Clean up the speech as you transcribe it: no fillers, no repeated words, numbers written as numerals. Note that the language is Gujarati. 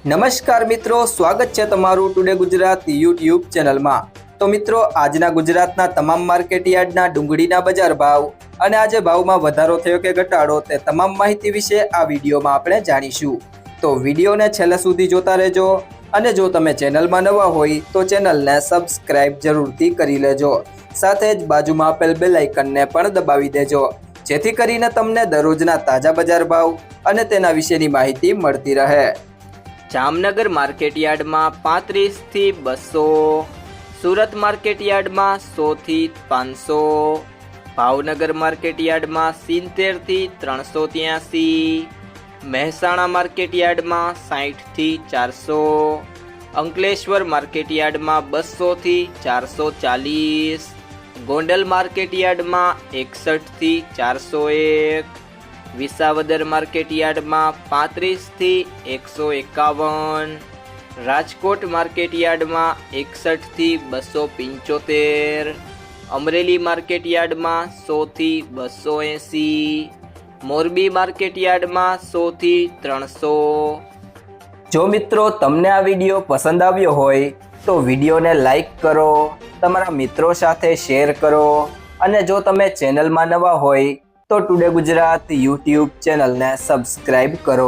નમસ્કાર મિત્રો, સ્વાગત છે તમારું ટુડે ગુજરાત યુટ્યુબ ચેનલમાં। તો મિત્રો, આજના ગુજરાતના તમામ માર્કેટ યાર્ડના ડુંગળીના બજાર ભાવ અને આજે ભાવમાં વધારો થયો કે ઘટાડો તે તમામ માહિતી વિશે આ વિડીયોમાં આપણે જાણીશું। તો વિડીયોને છેલ્લે સુધી જોતા રહેજો અને જો તમે ચેનલમાં નવા હોય તો ચેનલને સબસ્ક્રાઇબ જરૂરથી કરી લેજો, સાથે જ બાજુમાં આપેલ બેલ આઇકનને પણ દબાવી દેજો, જેથી કરીને તમને દરરોજના તાજા બજાર ભાવ અને તેના વિશેની માહિતી મળતી રહે। જામનગર માર્કેટ યાર્ડમાં 35 થી 200, સુરત માર્કેટ યાર્ડમાં 100 થી 500, ભાવનગર માર્કેટ યાર્ડમાં 70 થી 383, મહેસાણા માર્કેટ યાર્ડમાં 60 થી 400, અંકલેશ્વર માર્કેટ યાર્ડમાં 200 થી 440, ગોંડલ માર્કેટ યાર્ડમાં 61 થી 401, વિસાવદર માર્કેટ યાર્ડમાં 35 થી 151, રાજકોટ માર્કેટ યાર્ડમાં 61 થી 275, અમરેલી માર્કેટ યાર્ડમાં 100 થી 280, મોરબી માર્કેટ યાર્ડમાં 100 થી 300। જો મિત્રો તમને આ વિડીયો પસંદ આવ્યો હોય તો વિડીયોને લાઈક કરો, તમારા મિત્રો સાથે શેર કરો અને જો તમે ચેનલમાં નવા હોય તો ટુડે ગુજરાત યુટ્યુબ ચેનલને સબસ્ક્રાઇબ કરો।